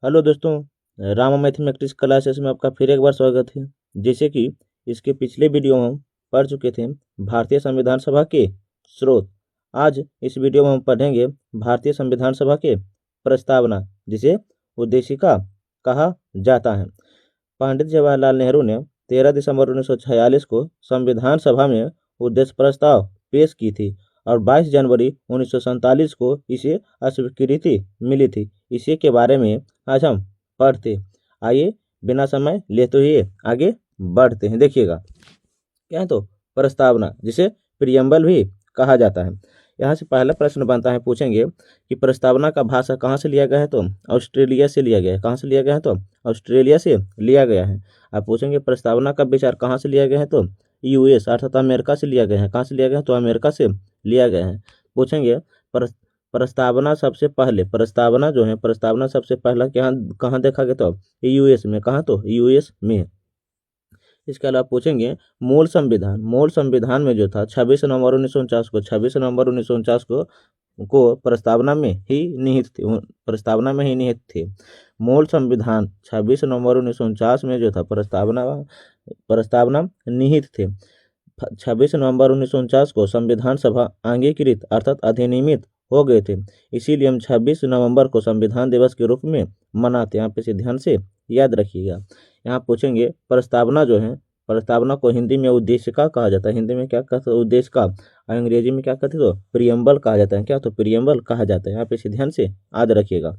Hello दोस्तों, Rama mathematics classes में आपका फिर एक बार स्वागत है। जैसे कि इसके पिछले वीडियो में हम पढ़ चुके थे भारतीय संविधान सभा के स्रोत। आज इस वीडियो में हम पढ़ेंगे भारतीय संविधान सभा के प्रस्तावना, जिसे उद्देशिका कहा जाता है। पंडित जवाहरलाल नेहरू ने 13 दिसंबर 1946 को संविधान सभा में उद्देश्य प्रस्ताव पेश की थी और 22 जनवरी 1947 को इसे स्वीकृति मिली थी। इसी के बारे में आज हम पढ़ते। आइए बिना समय लेते हुए आगे बढ़ते हैं। देखिएगा, क्या है तो प्रस्तावना, जिसे प्रियम्बल भी कहा जाता है। यहाँ से पहला प्रश्न बनता है, पूछेंगे कि प्रस्तावना का भाषा कहाँ से लिया गया है, तो ऑस्ट्रेलिया से लिया गया है। कहाँ से लिया गया है, तो ऑस्ट्रेलिया से लिया गया है। आप पूछेंगे प्रस्तावना का विचार कहाँ से लिया गया है, तो यूएस अर्थात अमेरिका से लिया गया है। कहाँ से लिया गया है, तो अमेरिका से लिया गया है। पूछेंगे प्रस्तावना सबसे पहले, प्रस्तावना जो है, प्रस्तावना सबसे पहला क्या कहाँ देखा गया, तो यूएस में। कहाँ, तो यूएस में। इसके अलावा पूछेंगे मूल संविधान, मूल संविधान में जो था 26 नवंबर 1949 को, 26 नवंबर 1949 को प्रस्तावना में ही निहित थे, प्रस्तावना में ही निहित थे। मूल संविधान 26 नवंबर 1949 में जो था प्रस्तावना निहित थे। 26 नवंबर 1949 को संविधान सभा अंगीकृत अर्थात अधिनियमित हो गए थे। इसीलिए हम 26 नवंबर को संविधान दिवस के रूप में मनाते हैं। यहाँ पे से ध्यान से याद रखिएगा। यहाँ पूछेंगे प्रस्तावना जो है, प्रस्तावना को हिंदी में उद्देशिका कहा जाता है। हिंदी में क्या कहते हैं, उद्देशिका। अंग्रेजी में क्या कहते हैं, तो प्रियम्बल कहा जाता है। क्या, तो प्रियम्बल कहा जाता है। यहाँ पे से ध्यान से याद रखिएगा।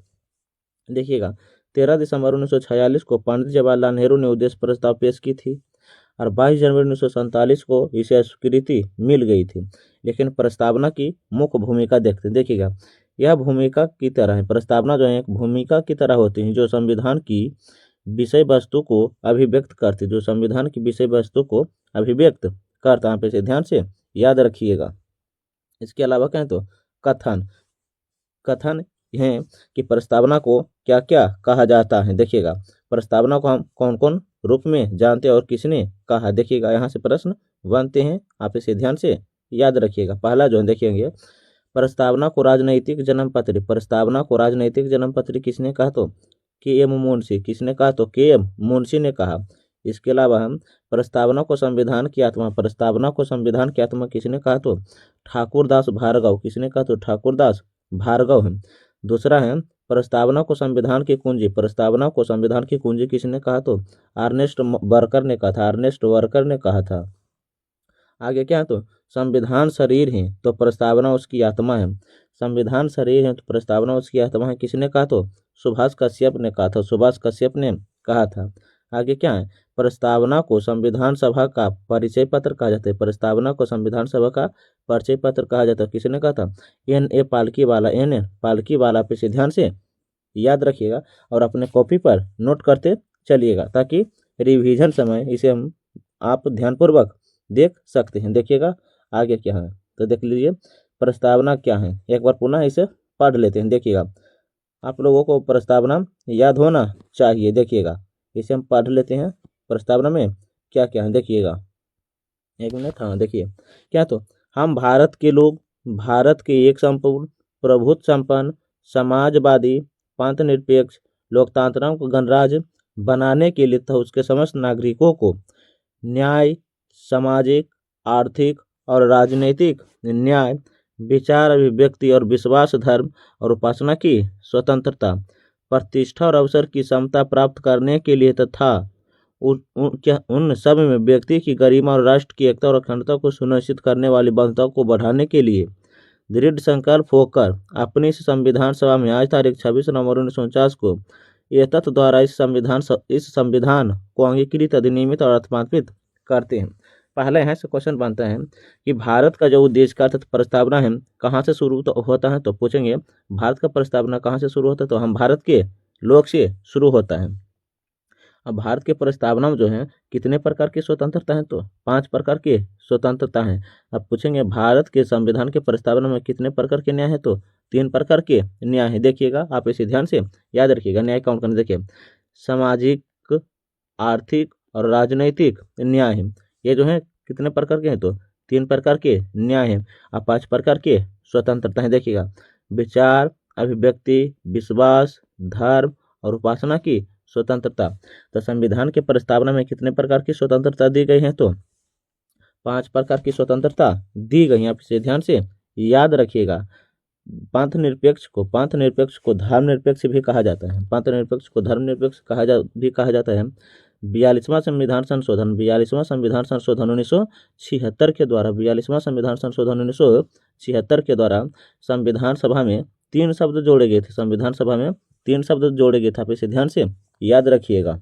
देखिएगा, 13 दिसंबर 1946 को पंडित जवाहरलाल नेहरू ने उद्देश्य प्रस्ताव पेश की थी और 22 जनवरी 1947 को इसे स्वीकृति मिल गई थी। लेकिन प्रस्तावना की मुख्य भूमिका देखते हैं। देखिएगा, यह भूमिका की तरह है, प्रस्तावना जो है एक भूमिका की तरह होती है, जो संविधान की विषय वस्तु को अभिव्यक्त करती, जो संविधान की विषय वस्तु को अभिव्यक्त करता है। पे ध्यान से याद रखिएगा। इसके अलावा कहें तो कथन, कथन है कि प्रस्तावना को क्या क्या कहा जाता है। देखिएगा, प्रस्तावना को हम कौन कौन रूप में जानते हैं और किसने कहा। देखिएगा, यहाँ से प्रश्न बनते हैं, आप इसे ध्यान से याद रखिएगा। पहला जो देखेंगे, प्रस्तावना को राजनैतिक जन्म पत्र, प्रस्तावना को राजनैतिक जन्म पत्र किसने कहा, तो के एम मुंशी। किसने कहा, तो के एम मुंशी ने कहा। इसके अलावा हम प्रस्तावना को संविधान की आत्मा, प्रस्तावना को संविधान की आत्मा किसने कहा, तो ठाकुरदास भार्गव। किसने कहा, तो ठाकुरदास भार्गव है। दूसरा है प्रस्तावना को संविधान की कुंजी, प्रस्तावना को संविधान की कुंजी किसने कहा, तो अर्नेस्ट वर्कर ने कहा था, अर्नेस्ट वर्कर ने कहा था। आगे क्या है, तो संविधान शरीर है तो प्रस्तावना उसकी आत्मा है। संविधान शरीर है तो प्रस्तावना उसकी आत्मा है, किसने कहा, तो सुभाष कश्यप ने कहा था, सुभाष कश्यप ने कहा था। आगे क्या है, प्रस्तावना को संविधान सभा का परिचय पत्र कहा जाता है, प्रस्तावना को संविधान सभा का परिचय पत्र कहा जाता है, किसने कहा था, N.A. पालकीवाला, N.A. पालकीवाला। पे से ध्यान से याद रखिएगा और अपने कॉपी पर नोट करते चलिएगा, ताकि रिवीजन समय इसे हम आप ध्यानपूर्वक देख सकते हैं। देखिएगा आगे क्या है, तो देख लीजिए प्रस्तावना क्या है, एक बार पुनः इसे पढ़ लेते हैं। देखिएगा, आप लोगों को प्रस्तावना याद होना चाहिए। देखिएगा, इसे हम पढ़ लेते हैं। प्रस्तावना में क्या क्या है, देखिएगा, एक मिनट। हाँ, देखिए क्या, तो हम भारत के लोग भारत के एक संपूर्ण प्रभुत्व संपन्न समाजवादी पंथ निरपेक्ष लोकतांत्रिक गणराज्य बनाने के लिए तथा उसके समस्त नागरिकों को न्याय, सामाजिक, आर्थिक और राजनीतिक न्याय, विचार अभिव्यक्ति और विश्वास, धर्म और उपासना की स्वतंत्रता, प्रतिष्ठा और अवसर की समता प्राप्त करने के लिए तथा उन सब में व्यक्ति की गरिमा और राष्ट्र की एकता और अखंडता को सुनिश्चित करने वाली बंधुता को बढ़ाने के लिए दृढ़ संकल्प होकर अपनी इस संविधान सभा में आज तारीख 26 नवंबर 1949 को ये तत्व द्वारा इस संविधान को अंगीकृत, अधिनियमित और अर्थमान्वित करते हैं। पहला यहाँ से क्वेश्चन बनता है कि भारत का जो उद्देश्य का प्रस्तावना है कहाँ से शुरू होता है, तो पूछेंगे भारत का प्रस्तावना कहाँ से शुरू होता है, तो हम भारत के लोक से शुरू होता है। अब भारत के प्रस्तावना में जो है कितने प्रकार की स्वतंत्रता है, तो 5 प्रकार की स्वतंत्रता है। अब पूछेंगे भारत के संविधान के प्रस्तावना में कितने प्रकार के न्याय है, तो 3 प्रकार के न्याय है। देखिएगा, आप इसे ध्यान से याद रखिएगा। न्याय काउंट करने, देखिए सामाजिक, आर्थिक और राजनैतिक न्याय है। ये जो है कितने प्रकार के हैं, तो 3 प्रकार के न्याय है। अब 5 प्रकार के स्वतंत्रता है। देखिएगा, विचार, अभिव्यक्ति, विश्वास, धर्म और उपासना की स्वतंत्रता। तो संविधान की प्रस्तावना में कितने प्रकार की स्वतंत्रता दी गई है? तो 5 प्रकार की स्वतंत्रता दी गई है। आप इसे ध्यान से याद रखिएगा। पंथ निरपेक्ष को धर्मनिरपेक्ष भी कहा जाता है। पंथ निरपेक्ष को धर्मनिरपेक्ष भी कहा जाता है। 42वां संविधान संशोधन 1976 के द्वारा 42वां संविधान संशोधन 1976 के द्वारा संविधान सभा में 3 शब्द जोड़े गए थे। संविधान सभा में 3 शब्द जोड़े गए थे। आप इसे ध्यान से याद रखिएगा।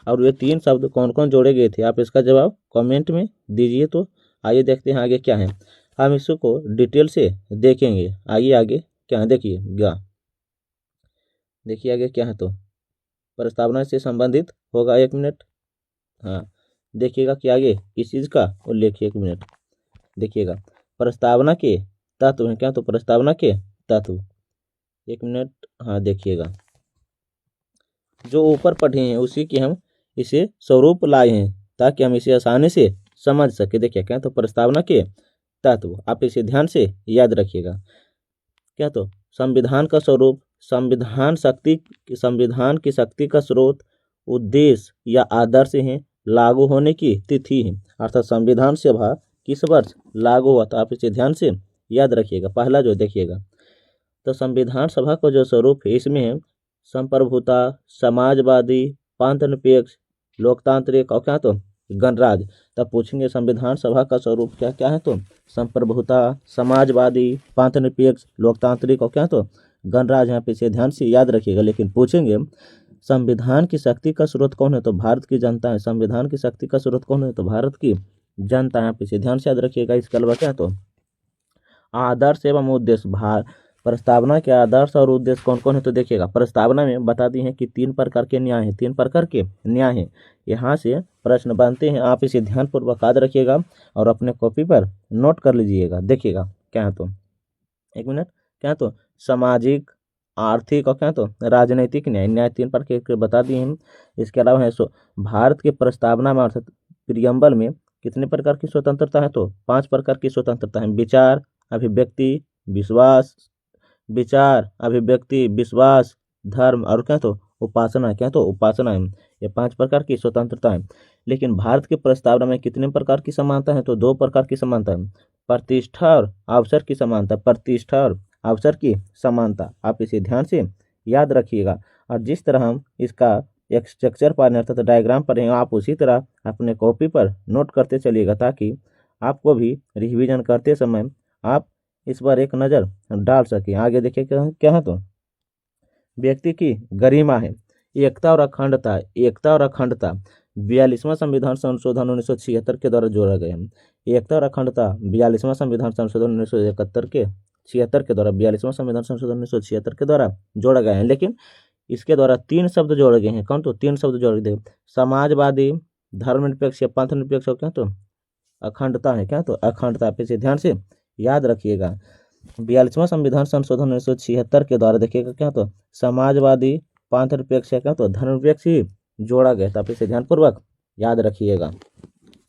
और ये 3 शब्द कौन कौन जोड़े गए थे, आप इसका जवाब कमेंट में दीजिए। तो आइए देखते हैं आगे क्या है। हम इसको डिटेल से देखेंगे। आइए आगे क्या है देखिएगा। देखिए आगे क्या है। तो प्रस्तावना से संबंधित होगा। 1 मिनट। हाँ, देखिएगा कि आगे किस चीज़ का उल्लेख है। 1 मिनट देखिएगा। प्रस्तावना के तत्व हैं क्या? तो प्रस्तावना के तत्व 1 मिनट। हाँ, देखिएगा जो ऊपर पढ़े हैं उसी की हम इसे स्वरूप लाए हैं ताकि हम इसे आसानी से समझ सके। देखिए क्या? तो प्रस्तावना के तत्व आप इसे ध्यान से याद रखिएगा। क्या? तो संविधान का स्वरूप, संविधान की शक्ति का स्रोत, उद्देश्य या आदर्श है, लागू होने की तिथि है। अर्थात संविधान सभा किस वर्ष लागू हुआ? तो आप इसे ध्यान से याद रखिएगा। पहला जो देखिएगा, तो संविधान सभा का जो स्वरूप है इसमें है संप्रभुता, समाजवादी, पंथ निरपेक्ष, लोकतांत्रिक और क्या? तो गणराज्य। तब पूछेंगे संविधान सभा का स्वरूप क्या क्या है? तो संप्रभुता, समाजवादी, पंथ निरपेक्ष, लोकतांत्रिक और क्या? तो गणराज्य। यहाँ पे इसे ध्यान से याद रखिएगा। लेकिन पूछेंगे संविधान की शक्ति का स्रोत कौन है? तो भारत की जनता है। संविधान की शक्ति का स्रोत कौन है? तो भारत की जनता है। यहाँ पे इसे ध्यान से याद रखिएगा। इसके अलावा क्या? तो आदर्श एवं उद्देश्य। प्रस्तावना के आदर्श और उद्देश्य कौन कौन है? तो देखिएगा प्रस्तावना में बता दी है कि 3 प्रकार के न्याय हैं। 3 प्रकार के न्याय हैं। यहाँ से प्रश्न बनते हैं। आप इसे ध्यानपूर्वक याद रखिएगा और अपने कॉपी पर नोट कर लीजिएगा। देखिएगा क्या है। तो 1 मिनट। क्या? तो सामाजिक, आर्थिक और क्या? तो राजनीतिक न्याय 3 प्रकार के बता दिए हैं। इसके अलावा है भारत की प्रस्तावना में अर्थात प्रियम्बल में कितने प्रकार की स्वतंत्रता है? तो 5 प्रकार की स्वतंत्रता है। विचार, अभिव्यक्ति, विश्वास, धर्म और क्या? तो उपासना। क्या? तो उपासना है। ये 5 प्रकार की स्वतंत्रता है। लेकिन भारत की प्रस्तावना में कितने प्रकार की समानता है? तो 2 प्रकार की समानता है। प्रतिष्ठा और अवसर की समानता। प्रतिष्ठा और अवसर की समानता आप इसे ध्यान से याद रखिएगा। और जिस तरह हम इसका एक स्ट्रक्चर पर अर्थात डायग्राम पर आप उसी तरह अपने कॉपी पर नोट करते चलिएगा ताकि आपको भी रिवीजन करते समय आप इस पर एक नज़र डाल सकें। आगे देखिए क्या है। तो व्यक्ति की गरिमा है, एकता और अखंडता। 42वां संविधान संशोधन 1976 के द्वारा जोड़ा गया है। एकता और अखंडता 42वां संविधान संशोधन 1976 के द्वारा 42वां संविधान संशोधन 1976 के द्वारा जोड़ा गया है। लेकिन इसके द्वारा 3 शब्द जोड़े गए हैं। कौन? तो 3 शब्द जोड़े गए। समाजवादी, धर्मनिरपेक्ष या पंथ निरपेक्ष और क्या? तो अखंडता है। क्या? तो अखंडता। आप इसे ध्यान से याद रखिएगा। 42वां संविधान संशोधन 1976 के द्वारा देखिएगा क्या? तो समाजवादी, पंथ निरपेक्ष है क्या? तो धर्मनिरपेक्ष ही जोड़ा गया था। आप इसे ध्यानपूर्वक याद रखिएगा।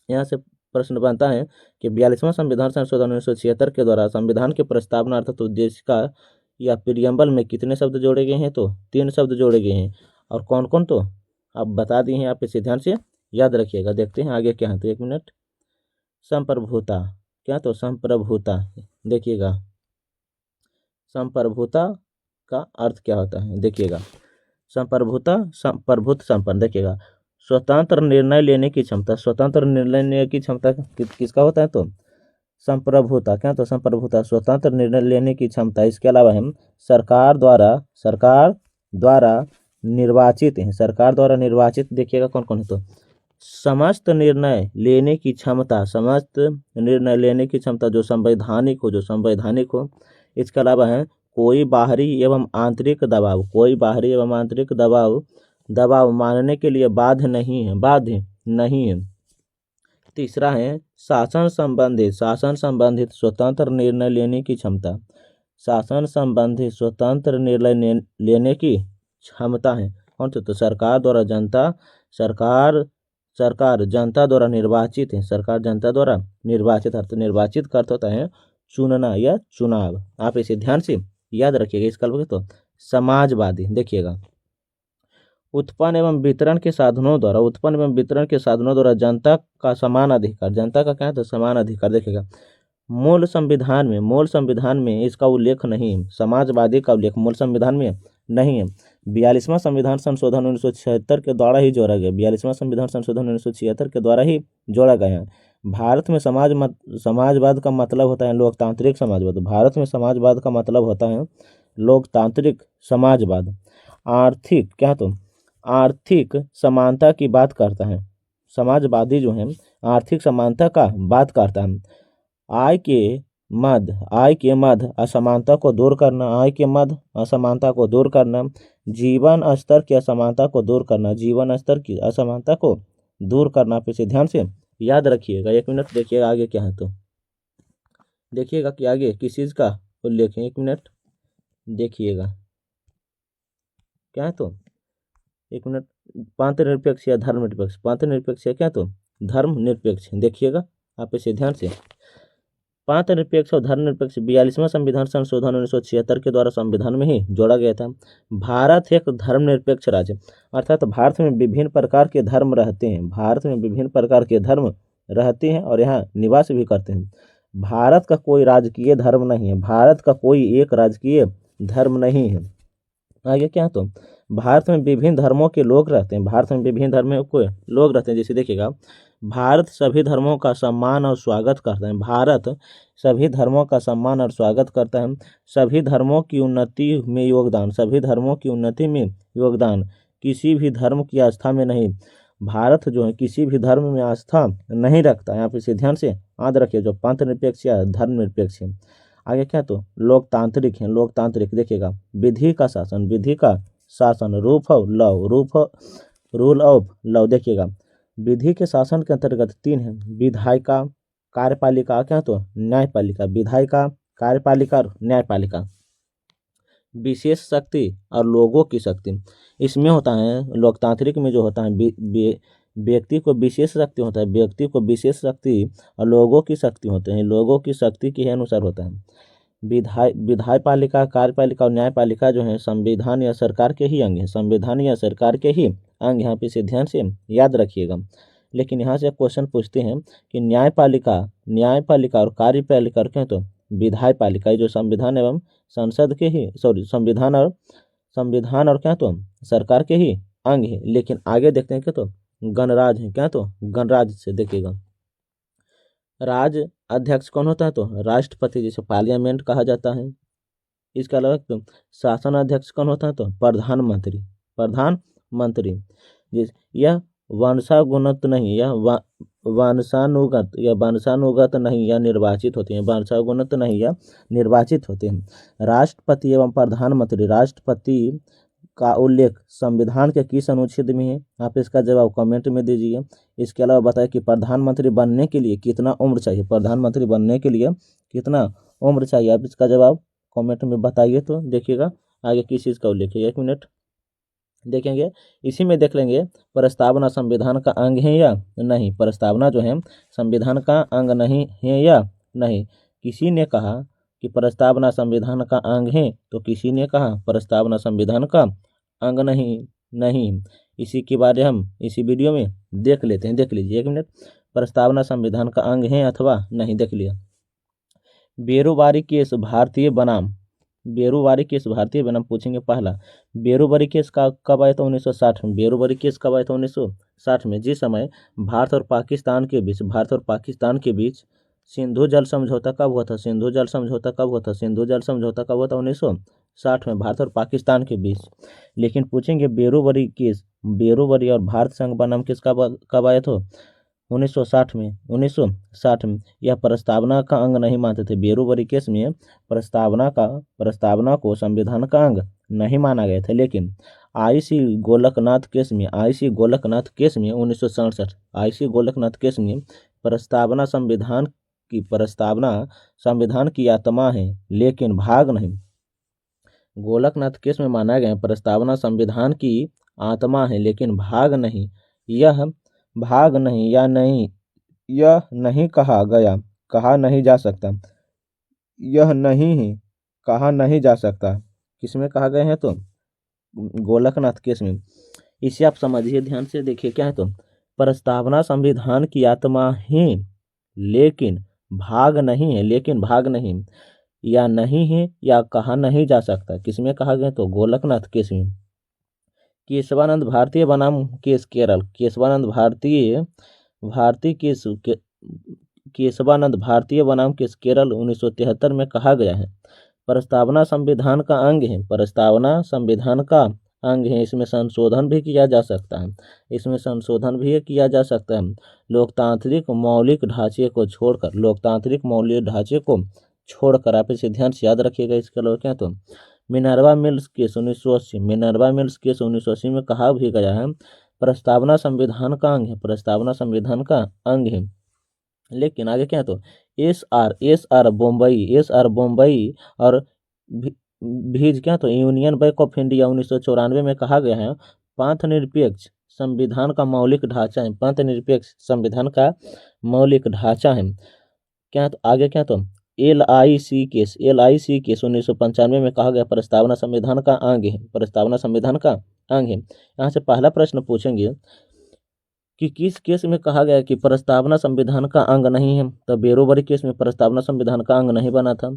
यहाँ से प्रश्न बनता है कि 42वां संविधान संशोधन 1976 के द्वारा संविधान की प्रस्तावना अर्थात उद्देश्य का या प्रियम्बल में कितने शब्द जोड़े गए हैं? तो 3 शब्द जोड़े गए हैं। और कौन कौन? तो आप बता दिए हैं। आप इसे ध्यान से याद रखिएगा। देखते हैं आगे क्या है। तो 1 मिनट। संप्रभुता। क्या? तो संप्रभुता। देखिएगा संप्रभुता का अर्थ क्या होता है? देखिएगा संप्रभुता, प्रभुत्व संपन्न। देखिएगा स्वतंत्र निर्णय लेने की क्षमता। स्वतंत्र निर्णय लेने की क्षमता किसका होता है? तो संप्रभुता। क्या? तो संप्रभुता स्वतंत्र निर्णय लेने की क्षमता। इसके अलावा हम सरकार द्वारा निर्वाचित हैं। सरकार द्वारा निर्वाचित देखिएगा कौन कौन है? तो समस्त निर्णय लेने की क्षमता। समस्त निर्णय लेने की क्षमता जो संवैधानिक हो। इसके अलावा है कोई बाहरी एवं आंतरिक दबाव मानने के लिए बाध्य नहीं है। तीसरा है शासन संबंधित स्वतंत्र निर्णय लेने की क्षमता। शासन संबंधित स्वतंत्र निर्णय लेने की क्षमता है। कौन? तो सरकार जनता द्वारा निर्वाचित है। सरकार जनता द्वारा निर्वाचित अर्थ निर्वाचित का अर्थ होता है चुनना या चुनाव। आप इसे ध्यान से याद रखिएगा। इसका मतलब तो समाजवादी। देखिएगा उत्पन्न एवं वितरण के साधनों द्वारा जनता का समान अधिकार, जनता का क्या है तो समान अधिकार। देखिएगा मूल संविधान में इसका उल्लेख नहीं है, समाजवादी का उल्लेख मूल संविधान में नहीं है। 42वां संविधान संशोधन 1976 के द्वारा ही जोड़ा गया, 42वां संविधान संशोधन 1976 के द्वारा ही जोड़ा गया है। भारत में समाजवाद का मतलब होता है लोकतांत्रिक समाजवाद। भारत में समाजवाद का मतलब होता है लोकतांत्रिक समाजवाद। आर्थिक क्या तो आर्थिक समानता की बात करता है, समाजवादी जो है आर्थिक समानता का बात करता है। आय के मध्य असमानता को दूर करना, आय के मध्य असमानता को दूर करना, जीवन स्तर की असमानता को दूर करना, जीवन स्तर की असमानता को दूर करना। आप इसे ध्यान से याद रखिएगा। 1 मिनट देखिएगा आगे क्या है तो देखिएगा कि आगे किस चीज़ का उल्लेख है। 1 मिनट देखिएगा क्या है तो 1 मिनट पांचनिरपेक्ष या धर्मनिरपेक्ष, पांचनिरपेक्ष या क्या तो धर्मनिरपेक्ष। देखिएगा आप इसे ध्यान से। पांचनिरपेक्ष और धर्मनिरपेक्ष 42वां संविधान संशोधन 1976 के द्वारा संविधान में ही जोड़ा गया था। भारत एक धर्मनिरपेक्ष राज्य, अर्थात भारत में विभिन्न प्रकार के धर्म रहते हैं, भारत में विभिन्न प्रकार के धर्म रहते हैं और यहाँ निवास भी करते हैं। भारत का कोई राजकीय धर्म नहीं है, भारत का कोई एक राजकीय धर्म नहीं है। आगे क्या तो भारत में विभिन्न धर्मों के लोग रहते हैं, भारत में विभिन्न धर्मों के लोग रहते हैं। जैसे देखिएगा भारत सभी धर्मों का सम्मान और स्वागत करता है, भारत सभी धर्मों का सम्मान और स्वागत करता है। सभी धर्मों की उन्नति में योगदान, सभी धर्मों की उन्नति में योगदान, किसी भी धर्म की आस्था में नहीं। भारत जो है किसी भी धर्म में आस्था नहीं रखता है। आप इसे ध्यान से याद रखिए, जो पंथनिरपेक्ष या धर्मनिरपेक्ष है। आगे क्या तो लोकतांत्रिक है, लोकतांत्रिक देखिएगा विधि का शासन रूल ऑफ लॉ। देखिएगा विधि के शासन के अंतर्गत 3 है, विधायिका, कार्यपालिका क्या तो न्यायपालिका, विधायिका, कार्यपालिका और न्यायपालिका। विशेष शक्ति और लोगों की शक्ति इसमें होता है, लोकतांत्रिक में जो होता है व्यक्ति को विशेष शक्ति होता है, व्यक्ति को विशेष शक्ति और लोगों की शक्ति होते हैं, लोगों की शक्ति के अनुसार होता है। विधायपालिका, कार्यपालिका और न्यायपालिका जो है संविधान या सरकार के ही अंग हैं, संविधान या सरकार के ही अंग। यहाँ पे इसे ध्यान से याद रखिएगा। लेकिन यहाँ से क्वेश्चन पूछते हैं कि न्यायपालिका और कार्यपालिका क्या तो विधायपालिका जो संविधान एवं संसद के ही संविधान और क्या तो सरकार के ही अंग है। लेकिन आगे देखते हैं क्या तो गणराज है, क्या तो गणराज से देखिएगा राज्य अध्यक्ष कौन होता है तो राष्ट्रपति, जिसे पार्लियामेंट कहा जाता है। इसके अलावा तो शासन अध्यक्ष कौन होता है तो प्रधानमंत्री। यह वंशानुगत नहीं, वंशानुगत नहीं या निर्वाचित होते हैं, वंशानुगत नहीं या निर्वाचित होते हैं। राष्ट्रपति एवं प्रधानमंत्री, राष्ट्रपति का उल्लेख संविधान के किस अनुच्छेद में है? आप इसका जवाब कमेंट में दीजिए। इसके अलावा बताएं कि प्रधानमंत्री बनने के लिए कितना उम्र चाहिए, प्रधानमंत्री बनने के लिए कितना उम्र चाहिए? आप इसका जवाब कमेंट में बताइए। तो देखिएगा आगे किस चीज़ का उल्लेख है। 1 मिनट देखेंगे, इसी में देख लेंगे प्रस्तावना संविधान का अंग है या नहीं। प्रस्तावना जो है संविधान का अंग नहीं है या नहीं। किसी ने कहा कि प्रस्तावना संविधान का अंग है तो किसी ने कहा प्रस्तावना संविधान का अंग नहीं। इसी के बारे हम इसी वीडियो में देख लेते हैं। देख लीजिए 1 मिनट, प्रस्तावना संविधान का अंग है अथवा नहीं। देख लिया। बेरोबारी केस भारतीय बनाम, बेरोबारी केस भारतीय बनाम पूछेंगे। पहला बेरोबारी केस का कब आया था? 1960 में। बेरोबारी केस कब आया था? 1960 में। जिस समय भारत और पाकिस्तान के बीच सिंधु जल समझौता कब हुआ था? सिंधु जल समझौता कब हुआ था? 1960 में, भारत और पाकिस्तान के बीच। लेकिन पूछेंगे बेरोबारी केस, बेरोबारी और भारत संघ बनाम केस कब आया था? 1960 में। 1960 में। यह प्रस्तावना का अंग नहीं मानते थे। बेरोबारी केस में प्रस्तावना को संविधान का अंग नहीं माना गया था। लेकिन आईसी गोलकनाथ केस में 1967, आईसी गोलकनाथ केस में प्रस्तावना संविधान की आत्मा है लेकिन भाग नहीं। गोलकनाथ केस में माना गया प्रस्तावना संविधान की आत्मा है लेकिन भाग नहीं। यह भाग नहीं या नहीं, यह नहीं कहा नहीं जा सकता, यह नहीं है कहा नहीं जा सकता। किसमें कहा गया है तो गोलकनाथ केस में। इसे आप समझिए ध्यान से, देखिए क्या है, तो प्रस्तावना संविधान की आत्मा है लेकिन भाग नहीं है, लेकिन भाग नहीं, या नहीं है या कहा नहीं जा सकता। किसमें कहा गया, तो गोलकनाथ केस में। केशवानंद भारतीय बनाम केस केरल, केशवानंद भारतीय भारतीय केस के, केशवानंद भारतीय बनाम केस केरल 1973 में कहा गया है प्रस्तावना संविधान का अंग है, प्रस्तावना संविधान का अंग है, इसमें संशोधन भी किया जा सकता है, इसमें संशोधन भी किया जा सकता है। लोकतांत्रिक मौलिक ढांचे को छोड़कर, लोकतांत्रिक मौलिक ढांचे को छोड़कर, आप इसे ध्यान से याद रखिएगा। इसके अलावा क्या, तो Minerva mills case 1980, Minerva mills case 1980 में कहा भी गया है प्रस्तावना संविधान का अंग है, प्रस्तावना संविधान का अंग है। लेकिन आगे क्या है, तो एस आर बम्बई और भीज क्या, तो यूनियन बैंक ऑफ इंडिया 1994 में कहा गया है पंथ निरपेक्ष संविधान का मौलिक ढांचा है, पंथ निरपेक्ष संविधान का मौलिक ढांचा है। क्या, तो आगे क्या, तो LIC केस 1995 में कहा गया प्रस्तावना संविधान का अंग है, प्रस्तावना संविधान का अंग है। यहाँ से पहला प्रश्न पूछेंगे कि किस केस में कहा गया कि प्रस्तावना संविधान का अंग नहीं है, तो बेरोबरी केस में प्रस्तावना संविधान का अंग नहीं बना था।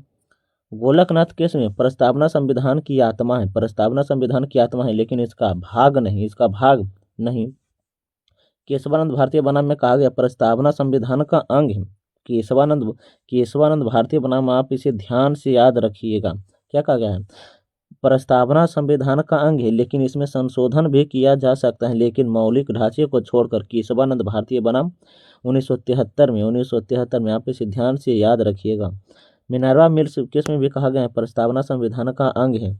गोलकनाथ केस में प्रस्तावना संविधान की आत्मा है, प्रस्तावना संविधान की आत्मा है लेकिन इसका भाग नहीं, इसका भाग नहीं। केशवानंद भारतीय बनाम में कहा गया प्रस्तावना संविधान का अंग है, केशवानंद भारतीय बनाम, आप इसे ध्यान से याद रखिएगा। क्या कहा गया है, प्रस्तावना संविधान का अंग है लेकिन इसमें संशोधन भी किया जा सकता है, लेकिन मौलिक ढांचे को छोड़कर। केशवानंद भारतीय बनाम 1973 में आप इसे ध्यान से याद रखिएगा। मिनर्वा मिल्स केस में भी कहा गया है प्रस्तावना संविधान का अंग है।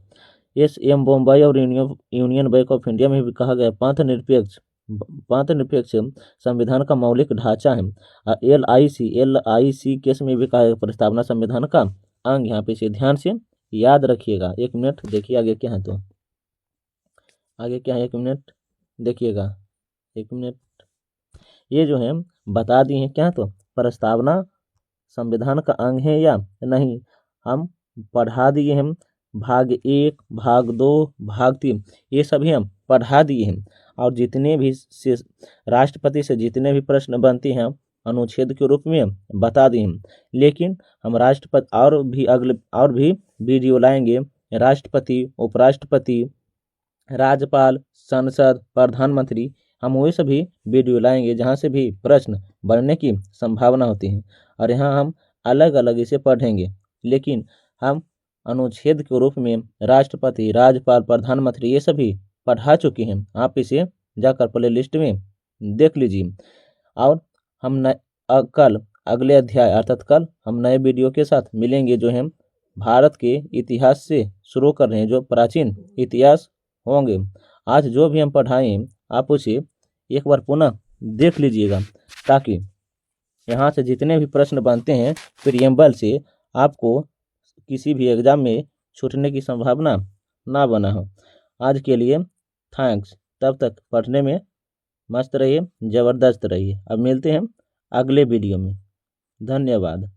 SM बम्बई और यूनियन बैंक ऑफ इंडिया में भी कहा गया पंथ निरपेक्ष संविधान का मौलिक ढांचा है। LIC केस में भी कहा गया प्रस्तावना संविधान का अंग। यहाँ पे इसे ध्यान से याद रखिएगा। 1 मिनट देखिए आगे क्या है, तो आगे क्या है, 1 मिनट देखिएगा, 1 मिनट। ये जो है बता दिए हैं क्या, तो प्रस्तावना संविधान का अंग है या नहीं, हम पढ़ा दिए हैं। भाग 1, भाग 2, भाग 3 ये सभी हम पढ़ा दिए हैं। और जितने भी राष्ट्रपति से जितने भी प्रश्न बनते हैं अनुच्छेद के रूप में बता दिए हैं। लेकिन हम राष्ट्रपति और भी वीडियो लाएंगे, राष्ट्रपति, उपराष्ट्रपति, राज्यपाल, संसद, प्रधानमंत्री, हम वही सभी वीडियो लाएंगे जहाँ से भी प्रश्न बनने की संभावना होती है। और यहाँ हम अलग अलग इसे पढ़ेंगे, लेकिन हम अनुच्छेद के रूप में राष्ट्रपति, राज्यपाल, प्रधानमंत्री ये सभी पढ़ा चुके हैं। आप इसे जाकर प्ले लिस्ट में देख लीजिए। और हम कल अगले अध्याय अर्थात कल हम नए वीडियो के साथ मिलेंगे, जो हम भारत के इतिहास से शुरू कर रहे हैं, जो प्राचीन इतिहास होंगे। आज जो भी हम पढ़ाएं आप उसे एक बार पुनः देख लीजिएगा, ताकि यहाँ से जितने भी प्रश्न बनते हैं प्रियम्बल से, आपको किसी भी एग्जाम में छूटने की संभावना ना बना हो। आज के लिए थैंक्स। तब तक पढ़ने में मस्त रहिए, ज़बरदस्त रहिए। अब मिलते हैं अगले वीडियो में। धन्यवाद।